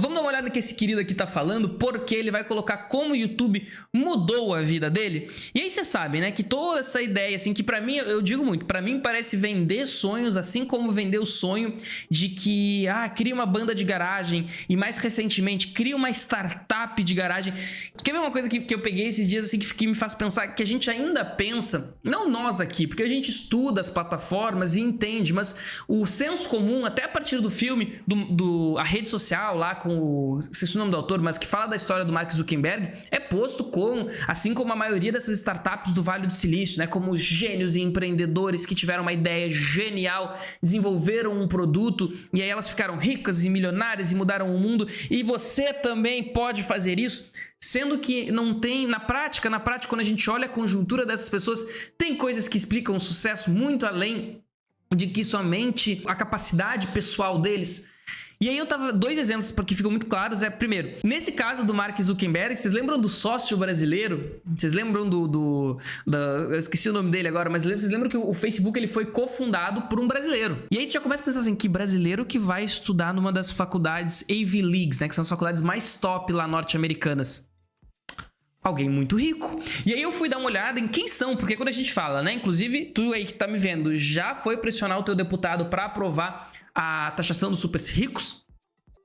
vamos dar uma olhada no que esse querido aqui tá falando, porque ele vai colocar como o YouTube mudou a vida dele. E aí você sabe, né, que toda essa ideia, assim, que pra mim, eu digo muito, pra mim parece vender sonhos, assim como vender o sonho de que, cria uma banda de garagem e mais recentemente, cria uma startup de garagem. Quer ver uma coisa que eu peguei esses dias, assim, que me faz pensar, que a gente ainda pensa, não nós aqui, porque a gente estuda as plataformas e entende, mas o senso comum, até a partir do filme, a rede social lá com o... esqueci o nome do autor, mas que fala da história do Mark Zuckerberg, é posto como, assim como a maioria dessas startups do Vale do Silício, né, como gênios e empreendedores que tiveram uma ideia genial, desenvolveram um produto e aí elas ficaram ricas e milionárias e mudaram o mundo, e você também pode fazer isso, sendo que não tem, na prática, quando a gente olha a conjuntura dessas pessoas, tem coisas que explicam o sucesso muito além de que somente a capacidade pessoal deles. E aí eu tava, 2 exemplos porque ficam muito claros, primeiro, nesse caso do Mark Zuckerberg, vocês lembram do sócio brasileiro? Vocês lembram eu esqueci o nome dele agora, mas vocês lembram que o Facebook ele foi cofundado por um brasileiro. E aí a gente já começa a pensar assim, que brasileiro que vai estudar numa das faculdades Ivy Leagues, né, que são as faculdades mais top lá norte-americanas? Alguém muito rico. E aí eu fui dar uma olhada em quem são, porque quando a gente fala, né, inclusive tu aí que tá me vendo, já foi pressionar o teu deputado para aprovar a taxação dos super ricos?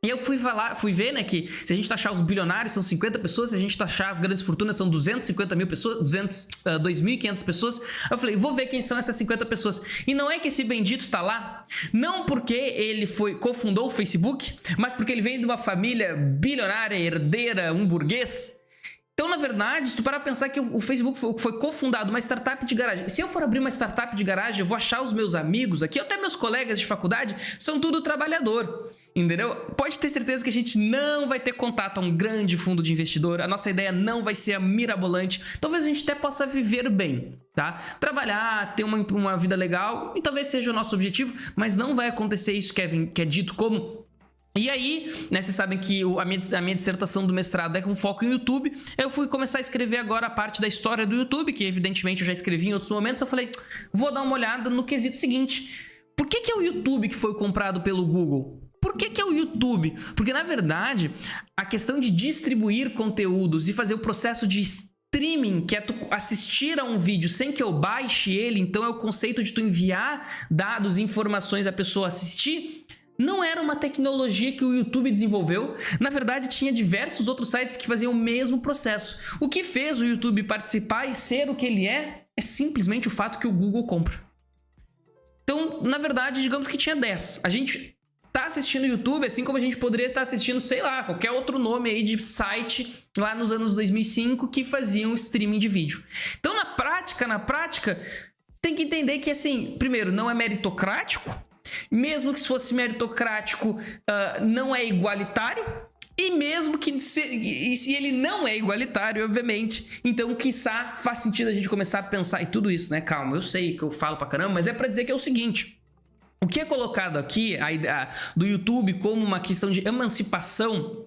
E eu fui ver, né, que se a gente taxar os bilionários são 50 pessoas, se a gente taxar as grandes fortunas são 250 mil pessoas, 2.500 pessoas. Eu falei, vou ver quem são essas 50 pessoas. E não é que esse bendito tá lá, não porque ele cofundou o Facebook, mas porque ele vem de uma família bilionária, herdeira, um burguês. Então, na verdade, se tu parar pra pensar que o Facebook foi cofundado uma startup de garagem. Se eu for abrir uma startup de garagem, eu vou achar os meus amigos aqui, até meus colegas de faculdade, são tudo trabalhador, entendeu? Pode ter certeza que a gente não vai ter contato a um grande fundo de investidor, a nossa ideia não vai ser a mirabolante, talvez a gente até possa viver bem, tá? Trabalhar, ter uma vida legal, e talvez seja o nosso objetivo, mas não vai acontecer isso que é dito como... E aí, né, vocês sabem que a minha dissertação do mestrado é com foco em YouTube. Eu fui começar a escrever agora a parte da história do YouTube, que evidentemente eu já escrevi em outros momentos. Eu falei, vou dar uma olhada no quesito seguinte. Por que é o YouTube que foi comprado pelo Google? Por que é o YouTube? Porque, na verdade, a questão de distribuir conteúdos e fazer o processo de streaming, que é tu assistir a um vídeo sem que eu baixe ele, então é o conceito de tu enviar dados e informações à pessoa assistir, não era uma tecnologia que o YouTube desenvolveu. Na verdade, tinha diversos outros sites que faziam o mesmo processo. O que fez o YouTube participar e ser o que ele é simplesmente o fato que o Google compra. Então, na verdade, digamos que tinha 10. A gente tá assistindo o YouTube, assim como a gente poderia estar assistindo, sei lá, qualquer outro nome aí de site lá nos anos 2005 que faziam streaming de vídeo. Então, na prática, tem que entender que, assim, primeiro, não é meritocrático. Mesmo que se fosse meritocrático, não é igualitário. E mesmo que se ele não é igualitário, obviamente, então, quiçá, faz sentido a gente começar a pensar em tudo isso, né? Calma, eu sei que eu falo pra caramba, mas é pra dizer que é o seguinte. O que é colocado aqui do YouTube como uma questão de emancipação,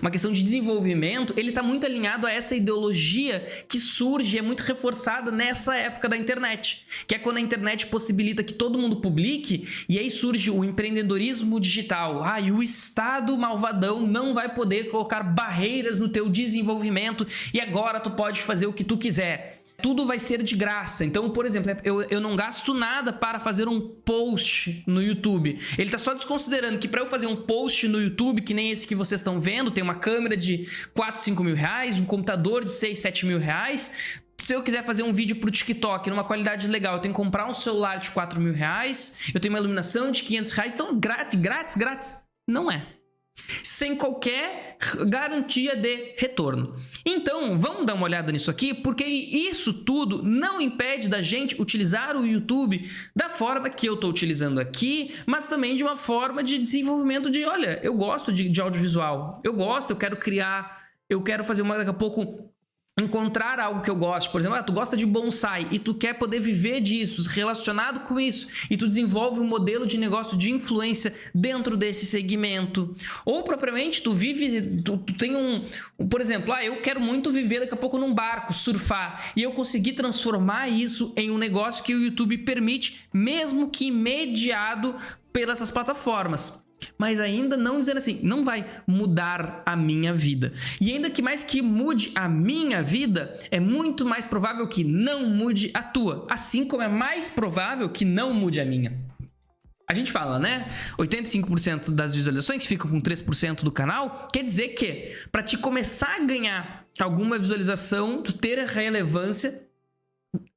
uma questão de desenvolvimento, ele está muito alinhado a essa ideologia que surge e é muito reforçada nessa época da internet, que é quando a internet possibilita que todo mundo publique, e aí surge o empreendedorismo digital. E o Estado malvadão não vai poder colocar barreiras no teu desenvolvimento e agora tu pode fazer o que tu quiser. Tudo vai ser de graça. Então, por exemplo, eu não gasto nada para fazer um post no YouTube. Ele está só desconsiderando que para eu fazer um post no YouTube, que nem esse que vocês estão vendo, tem uma câmera de 4, 5 mil reais, um computador de 6, 7 mil reais. Se eu quiser fazer um vídeo para o TikTok numa qualidade legal, eu tenho que comprar um celular de 4 mil reais, eu tenho uma iluminação de 500 reais, então grátis. Não é. Sem qualquer garantia de retorno. Então, vamos dar uma olhada nisso aqui, porque isso tudo não impede da gente utilizar o YouTube da forma que eu estou utilizando aqui, mas também de uma forma de desenvolvimento de, olha, eu gosto de audiovisual, eu quero criar, eu quero fazer daqui a pouco... encontrar algo que eu gosto, por exemplo, tu gosta de bonsai e tu quer poder viver disso, relacionado com isso, e tu desenvolve um modelo de negócio de influência dentro desse segmento. Ou propriamente tu tem por exemplo, eu quero muito viver daqui a pouco num barco, surfar, e eu consegui transformar isso em um negócio que o YouTube permite, mesmo que mediado pelas plataformas. mas ainda não dizendo assim, não vai mudar a minha vida. E ainda que mais que mude a minha vida, é muito mais provável que não mude a tua, assim como é mais provável que não mude a minha. A gente fala, né? 85% das visualizações ficam com 3% do canal. Quer dizer que, para te começar a ganhar alguma visualização, tu ter relevância,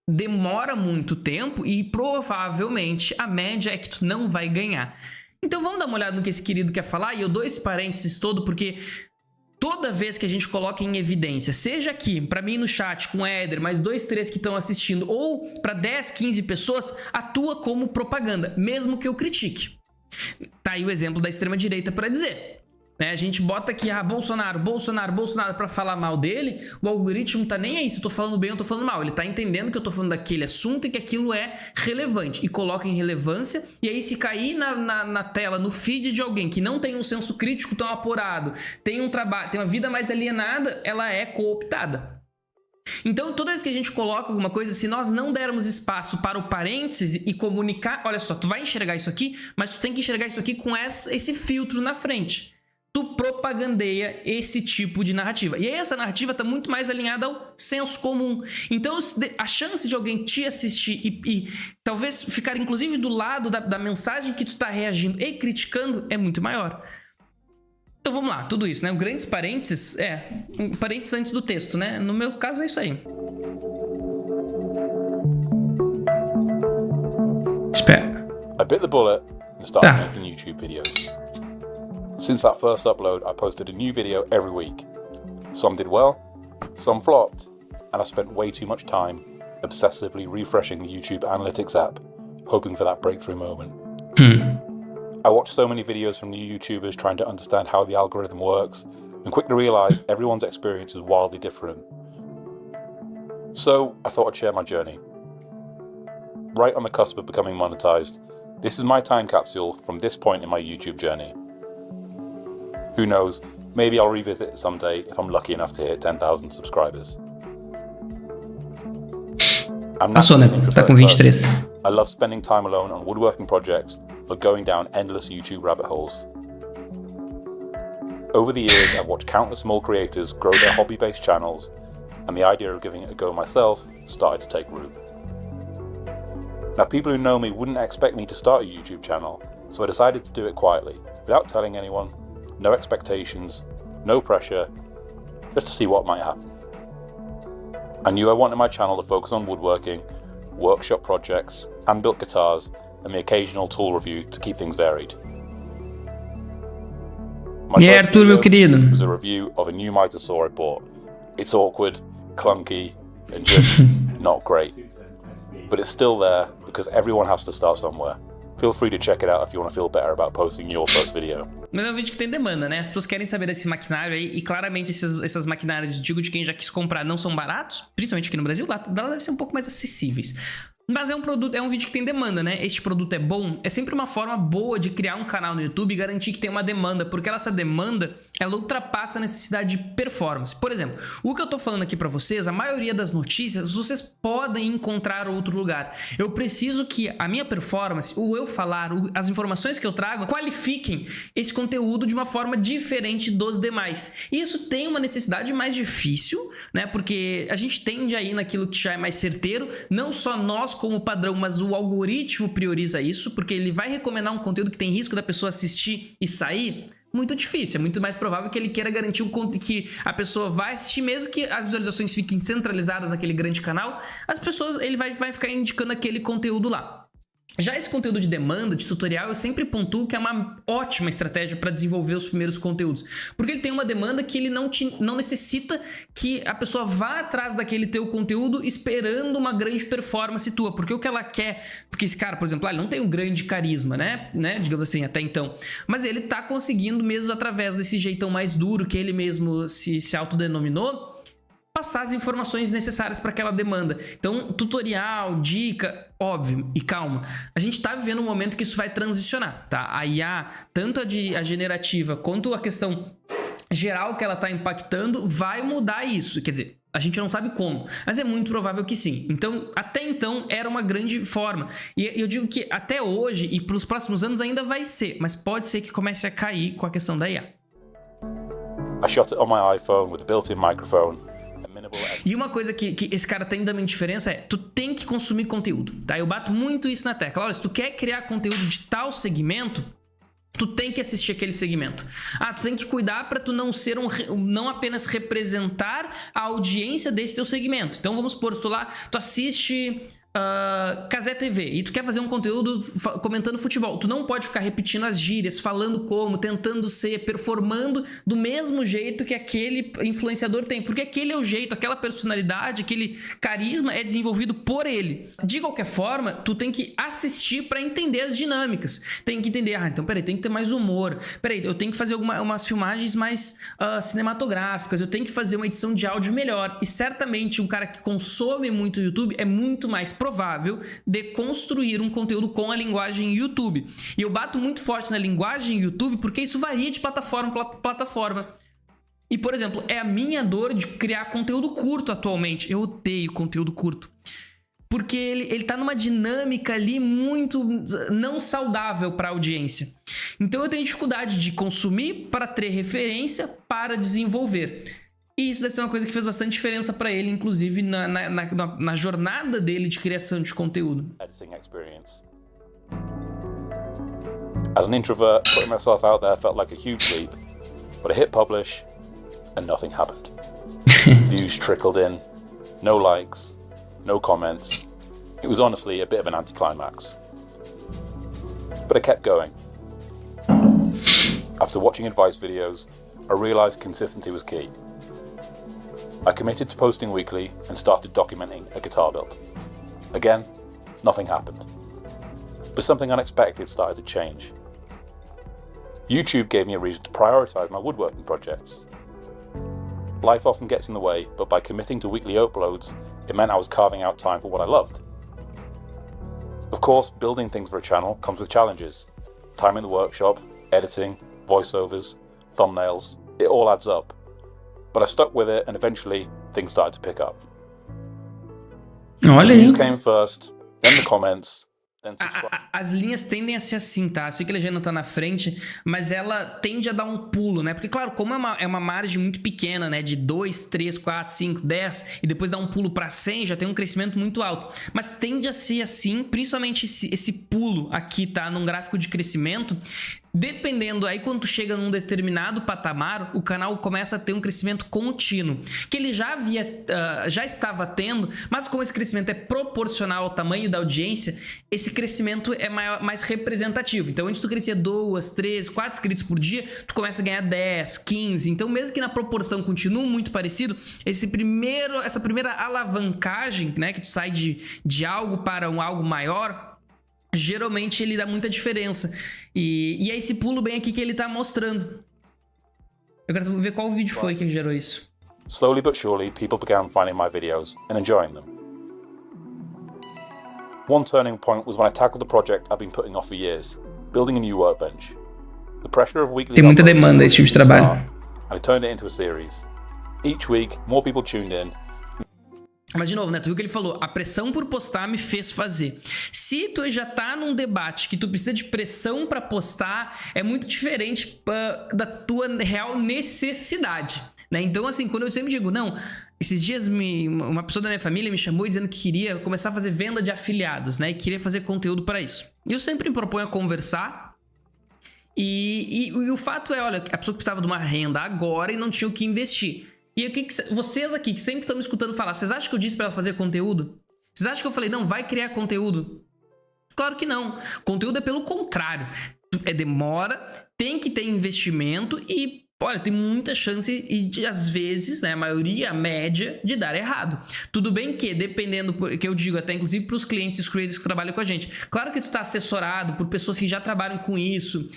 demora muito tempo e provavelmente a média é que tu não vai ganhar. Então vamos dar uma olhada no que esse querido quer falar, e eu dou esse parênteses todo porque toda vez que a gente coloca em evidência, seja aqui, para mim no chat, com o Éder, mais 2, 3 que estão assistindo, ou para 10, 15 pessoas, atua como propaganda, mesmo que eu critique. Tá aí o exemplo da extrema-direita para dizer. Né? A gente bota aqui, Bolsonaro, Bolsonaro, Bolsonaro para falar mal dele, o algoritmo tá nem aí se eu tô falando bem ou tô falando mal. Ele tá entendendo que eu tô falando daquele assunto e que aquilo é relevante. E coloca em relevância, e aí se cair na tela, no feed de alguém que não tem um senso crítico tão apurado, tem um trabalho, tem uma vida mais alienada, ela é cooptada. Então, toda vez que a gente coloca alguma coisa, se nós não dermos espaço para o parênteses e comunicar, olha só, tu vai enxergar isso aqui, mas tu tem que enxergar isso aqui com esse filtro na frente. Tu propagandeia esse tipo de narrativa. E aí essa narrativa está muito mais alinhada ao senso comum. Então a chance de alguém te assistir e talvez ficar inclusive do lado da mensagem que tu está reagindo e criticando é muito maior. Então vamos lá, tudo isso, né? O grandes parênteses um parênteses antes do texto, né? No meu caso é isso aí. Espera. I bit the bullet and started making YouTube videos. Since that first upload, I posted a new video every week. Some did well, some flopped, and I spent way too much time obsessively refreshing the YouTube Analytics app, hoping for that breakthrough moment. I watched so many videos from new YouTubers trying to understand how the algorithm works, and quickly realised everyone's experience is wildly different. So I thought I'd share my journey. Right on the cusp of becoming monetized, this is my time capsule from this point in my YouTube journey. Who knows, maybe I'll revisit it someday if I'm lucky enough to hit 10,000 subscribers. Passou, né? Tá com 23. I love spending time alone on woodworking projects or going down endless YouTube rabbit holes. Over the years, I've watched countless small creators grow their hobby-based channels, and the idea of giving it a go myself started to take root. Now, people who know me wouldn't expect me to start a YouTube channel, so I decided to do it quietly, without telling anyone. No expectations, no pressure, just to see what might happen. I knew I wanted my channel to focus on woodworking, workshop projects, hand-built guitars, and the occasional tool review to keep things varied. My first video was a review of a new miter saw I bought. It's awkward, clunky, and just not great. But it's still there because everyone has to start somewhere. Feel free to check it out if you want to feel better about posting your first video. Mas é um vídeo que tem demanda, né? As pessoas querem saber desse maquinário aí, e claramente essas maquinários, digo de quem já quis comprar, não são baratos, principalmente aqui no Brasil, lá devem ser um pouco mais acessíveis. Mas é um vídeo que tem demanda, né? Este produto é bom, é sempre uma forma boa de criar um canal no YouTube e garantir que tem uma demanda, porque essa demanda, ela ultrapassa a necessidade de performance. Por exemplo, o que eu tô falando aqui pra vocês, a maioria das notícias, vocês podem encontrar outro lugar. Eu preciso que a minha performance, o eu falar, as informações que eu trago, qualifiquem esse conteúdo de uma forma diferente dos demais. E isso tem uma necessidade mais difícil, né? Porque a gente tende a ir naquilo que já é mais certeiro, não só nós como padrão, mas o algoritmo prioriza isso, porque ele vai recomendar um conteúdo que tem risco da pessoa assistir e sair. Muito difícil, é muito mais provável que ele queira garantir que a pessoa vai assistir, mesmo que as visualizações fiquem centralizadas naquele grande canal, ele vai ficar indicando aquele conteúdo lá. Já esse conteúdo de demanda, de tutorial, eu sempre pontuo que é uma ótima estratégia para desenvolver os primeiros conteúdos. Porque ele tem uma demanda que ele não necessita que a pessoa vá atrás daquele teu conteúdo esperando uma grande performance tua. Porque o que ela quer... Porque esse cara, por exemplo, ele não tem um grande carisma, né? Digamos assim, até então. Mas ele tá conseguindo, mesmo através desse jeitão mais duro que ele mesmo se autodenominou, passar as informações necessárias para aquela demanda. Então, tutorial, dica, óbvio, e calma. A gente está vivendo um momento que isso vai transicionar, tá? A IA, tanto a generativa quanto a questão geral que ela está impactando, vai mudar isso. Quer dizer, A gente não sabe como, mas é muito provável que sim. Então, até então, era uma grande forma. E eu digo que até hoje e para os próximos anos ainda vai ser, mas pode ser que comece a cair com a questão da IA. I shot it on my iPhone with a built-in microphone. E uma coisa que esse cara tem também diferença é, tu tem que consumir conteúdo, tá? Eu bato muito isso na tecla. Olha, se tu quer criar conteúdo de tal segmento, tu tem que assistir aquele segmento. Tu tem que cuidar para tu não ser não apenas representar a audiência desse teu segmento. Então vamos supor, tu assiste Cazé TV e tu quer fazer um conteúdo comentando futebol. Tu não pode ficar repetindo as gírias, falando como, tentando ser, performando do mesmo jeito que aquele influenciador tem, porque aquele é o jeito, aquela personalidade, aquele carisma é desenvolvido por ele. De qualquer forma, tu tem que assistir para entender as dinâmicas. Tem que entender, então peraí, tem que ter mais humor. Peraí, eu tenho que fazer umas filmagens mais cinematográficas, eu tenho que fazer uma edição de áudio melhor. E certamente um cara que consome muito o YouTube é muito mais provável de construir um conteúdo com a linguagem YouTube. E eu bato muito forte na linguagem YouTube porque isso varia de plataforma para plataforma. E, por exemplo, é a minha dor de criar conteúdo curto atualmente. Eu odeio conteúdo curto. Porque ele tá numa dinâmica ali muito não saudável para a audiência. Então eu tenho dificuldade de consumir para ter referência para desenvolver. E isso deve ser uma coisa que fez bastante diferença para ele, inclusive na jornada dele de criação de conteúdo. As an introvert, putting myself out there felt like a huge leap, but I hit publish and nothing happened. Views trickled in, no likes, no comments. It was honestly a bit of an anticlimax. But I kept going. After watching advice videos, I realized consistency was key. I committed to posting weekly and started documenting a guitar build. Again, nothing happened. But something unexpected started to change. YouTube gave me a reason to prioritize my woodworking projects. Life often gets in the way, but by committing to weekly uploads, it meant I was carving out time for what I loved. Of course, building things for a channel comes with challenges. Time in the workshop, editing, voiceovers, thumbnails, it all adds up. But I stuck with it and eventually things started to pick up. Olha aí. Views came first, then the comments, then subscribe. As linhas tendem a ser assim, tá? Eu sei que a legenda tá na frente, mas ela tende a dar um pulo, né? Porque, claro, como é uma margem muito pequena, né? De 2, 3, 4, 5, 10 e depois dá um pulo para 100, já tem um crescimento muito alto. Mas tende a ser assim, principalmente esse pulo aqui, tá? Num gráfico de crescimento. Dependendo, aí quando tu chega num determinado patamar, o canal começa a ter um crescimento contínuo, que ele já estava tendo, mas como esse crescimento é proporcional ao tamanho da audiência, esse crescimento é mais representativo. Então, antes tu crescia 2, 3, 4 inscritos por dia, tu começa a ganhar 10, 15. Então, mesmo que na proporção continue muito parecido, essa primeira alavancagem, né, que tu sai de algo para algo maior, geralmente ele dá muita diferença. E é esse pulo bem aqui que ele tá mostrando. Eu quero ver qual vídeo foi que gerou isso. Slowly but surely, people began finding my videos and enjoying them. One turning point was when I tackled the project I've been putting off for years, building a new workbench. The pressure of weekly Tem muita demanda esse tipo de trabalho. And I turned it into a series. Each week, more people tuned in. Mas, de novo, né? Tu viu que ele falou, a pressão por postar me fez fazer. Se tu já tá num debate que tu precisa de pressão pra postar, é muito diferente da tua real necessidade, né? Então, assim, quando eu sempre digo, não, esses dias uma pessoa da minha família me chamou dizendo que queria começar a fazer venda de afiliados, né? E queria fazer conteúdo pra isso. E eu sempre me proponho a conversar. E o fato é, olha, a pessoa precisava de uma renda agora e não tinha o que investir. E o que vocês aqui, que sempre estão me escutando falar, vocês acham que eu disse pra ela fazer conteúdo? Vocês acham que eu falei, não, vai criar conteúdo? Claro que não. Conteúdo é pelo contrário. Demora, tem que ter investimento e, olha, tem muita chance e, às vezes, né, a maioria, a média, de dar errado. Tudo bem que, dependendo, que eu digo até inclusive para os clientes e os creators que trabalham com a gente, claro que tu tá assessorado por pessoas que já trabalham com isso,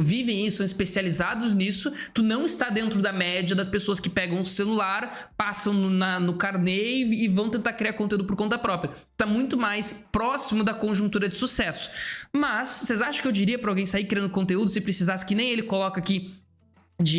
vivem isso, são especializados nisso, tu não está dentro da média das pessoas que pegam o celular, passam no carnê e vão tentar criar conteúdo por conta própria. Tá muito mais próximo da conjuntura de sucesso. Mas, vocês acham que eu diria para alguém sair criando conteúdo se precisasse, que nem ele coloca aqui,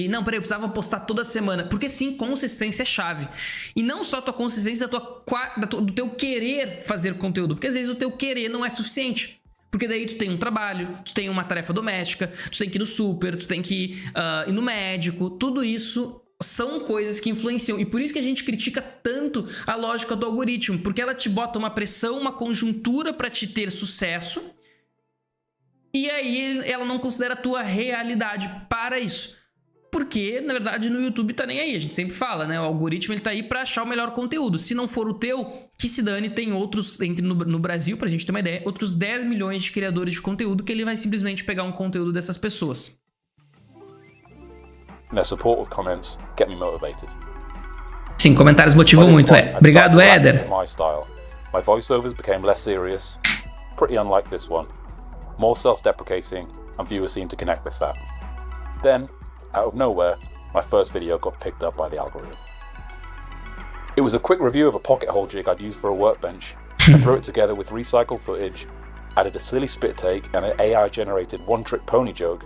não, peraí, eu precisava postar toda semana. Porque sim, consistência é chave. E não só a tua consistência, do teu querer fazer conteúdo. Porque às vezes o teu querer não é suficiente. Porque daí tu tem um trabalho, tu tem uma tarefa doméstica, tu tem que ir no super, tu tem que ir no médico. Tudo isso são coisas que influenciam. E por isso que a gente critica tanto a lógica do algoritmo. Porque ela te bota uma pressão, uma conjuntura para te ter sucesso. E aí ela não considera a tua realidade para isso. Porque, na verdade, no YouTube tá nem aí. A gente sempre fala, né? O algoritmo ele tá aí pra achar o melhor conteúdo. Se não for o teu, que se dane, tem outros, no Brasil, pra gente ter uma ideia, outros 10 milhões de criadores de conteúdo que ele vai simplesmente pegar um conteúdo dessas pessoas. Their supportive comments get me motivated. Sim, comentários motivam muito, Obrigado, Éder. My voiceovers became less serious, pretty unlike this one. More self-deprecating, and viewers seemed to connect with that. Then, out of nowhere, my first video got picked up by the algorithm. It was a quick review of a pocket hole jig I'd used for a workbench. I threw it together with recycled footage, added a silly spit take and an AI-generated one-trick pony joke,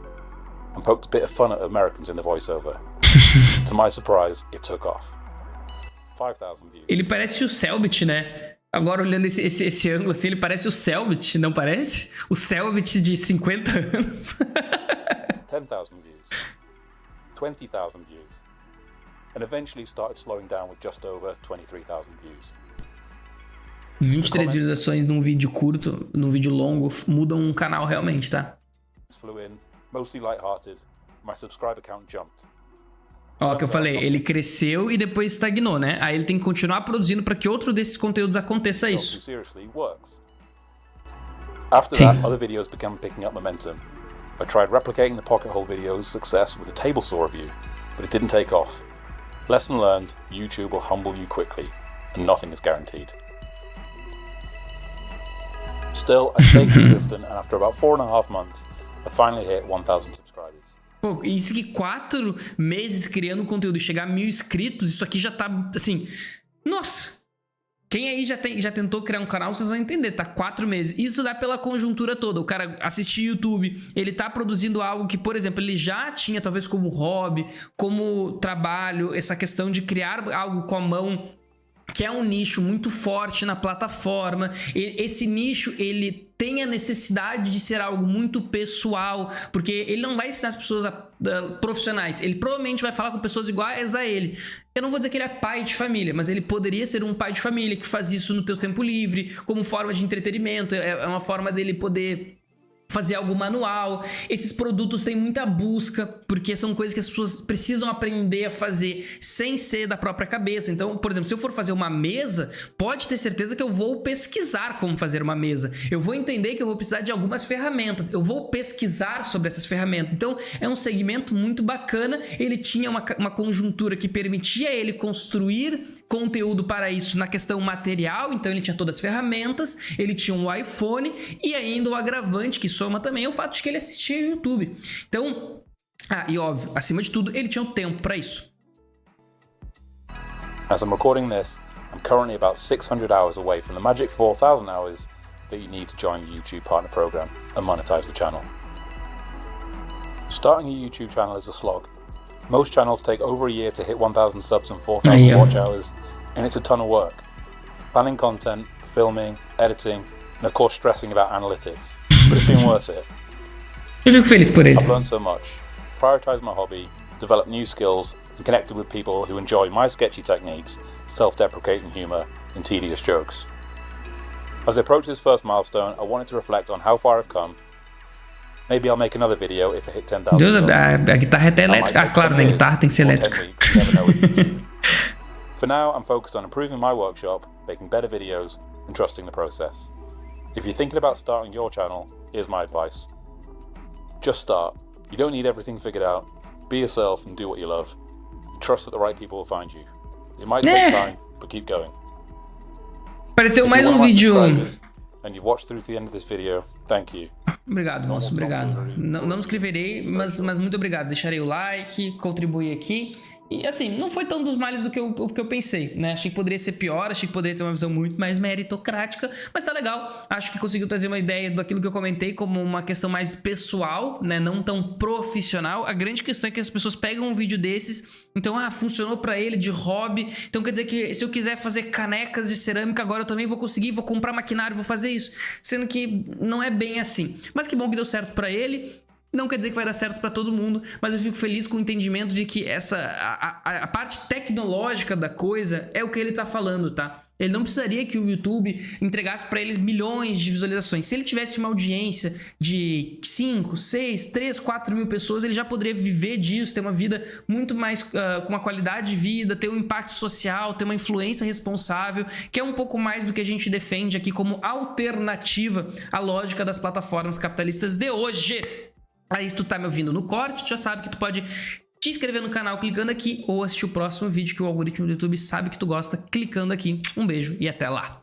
and poked a bit of fun at Americans in the voiceover. To my surprise, it took off. 5,000 views. Ele parece o Selbit, né? Agora olhando esse ângulo assim, ele parece o Selbit, não parece? O Selbit de 50 anos. 10,000 views. 20,000 views, and eventually started slowing down with just over 23,000 views. 23 visualizações num vídeo curto, num vídeo longo, mudam um canal realmente, tá? Flew in, mostly light-hearted. My subscriber count jumped. Ó, que eu falei, ele cresceu e depois estagnou, né? Aí ele tem que continuar produzindo para que outro desses conteúdos aconteça isso. After that, other videos began picking up momentum. I tried replicating the pocket hole video's success with a table saw review, but it didn't take off. Lesson learned, YouTube will humble you quickly, and nothing is guaranteed. Still, I stayed consistent, and after about 4.5 months, I finally hit 1,000 subscribers. Pô, isso aqui 4 meses criando conteúdo e chegar a 1.000 inscritos, isso aqui já tá, assim... Nossa! Quem aí já tentou criar um canal, vocês vão entender, tá? 4 meses. Isso dá pela conjuntura toda. O cara assistir YouTube, ele tá produzindo algo que, por exemplo, ele já tinha talvez como hobby, como trabalho, essa questão de criar algo com a mão, que é um nicho muito forte na plataforma. Esse nicho, ele tem a necessidade de ser algo muito pessoal, porque ele não vai ensinar as pessoas profissionais, ele provavelmente vai falar com pessoas iguais a ele. Eu não vou dizer que ele é pai de família, mas ele poderia ser um pai de família que faz isso no teu tempo livre, como forma de entretenimento, é uma forma dele poder fazer algo manual. Esses produtos têm muita busca, porque são coisas que as pessoas precisam aprender a fazer sem ser da própria cabeça. Então, por exemplo, se eu for fazer uma mesa, pode ter certeza que eu vou pesquisar como fazer uma mesa. Eu vou entender que eu vou precisar de algumas ferramentas. Eu vou pesquisar sobre essas ferramentas. Então, é um segmento muito bacana. Ele tinha uma conjuntura que permitia ele construir conteúdo para isso na questão material. Então, ele tinha todas as ferramentas, ele tinha um iPhone e ainda o agravante que soma também o fato de que ele assistia YouTube. Então, e óbvio, acima de tudo, ele tinha o tempo para isso. As I'm recording this, I'm currently about 600 hours away from the magic 4,000 hours that you need to join the YouTube Partner Program and monetize the channel. Starting a YouTube channel is a slog. Most channels take over a year to hit 1,000 subs and 4,000 watch hours, and it's a ton of work. Planning content, filming, editing, and of course stressing about analytics. But it's been worth it. Eu fico feliz por ele. I've learned so much, prioritized my hobby, developed new skills, and connected with people who enjoy my sketchy techniques, self-deprecating humor, and tedious jokes. As I approach this first milestone, I wanted to reflect on how far I've come. Maybe I'll make another video if I hit 10,000. Deus, a guitarra é até elétrica. Claro, né? A guitarra tem que ser elétrica. For now, I'm focused on improving my workshop, making better videos, and trusting the process. If you're thinking about starting your channel, here's my advice. Just start. You don't need everything figured out. Be yourself and do what you love. Trust that the right people will find you. It might take time, but keep going. Pareceu mais um vídeo. And you've watched through to the end of this video, Thank you. Obrigado, moço, obrigado. Não me inscreverei, mas muito obrigado. Deixarei o like, contribuir aqui. E assim, não foi tão dos males do que eu pensei, né? Achei que poderia ser pior, achei que poderia ter uma visão muito mais meritocrática, mas tá legal. Acho que conseguiu trazer uma ideia daquilo que eu comentei como uma questão mais pessoal, né? Não tão profissional. A grande questão é que as pessoas pegam um vídeo desses, então, funcionou pra ele de hobby, então quer dizer que se eu quiser fazer canecas de cerâmica agora eu também vou conseguir, vou comprar maquinário, vou fazer isso, sendo que não é bem assim. Mas que bom que deu certo pra ele. Não quer dizer que vai dar certo para todo mundo, mas eu fico feliz com o entendimento de que a parte tecnológica da coisa é o que ele tá falando, tá? Ele não precisaria que o YouTube entregasse para eles milhões de visualizações. Se ele tivesse uma audiência de 5, 6, 3, 4 mil pessoas, ele já poderia viver disso, ter uma vida muito mais com uma qualidade de vida, ter um impacto social, ter uma influência responsável, que é um pouco mais do que a gente defende aqui como alternativa à lógica das plataformas capitalistas de hoje. Aí se tu tá me ouvindo no corte, tu já sabe que tu pode te inscrever no canal clicando aqui ou assistir o próximo vídeo que o algoritmo do YouTube sabe que tu gosta clicando aqui. Um beijo e até lá!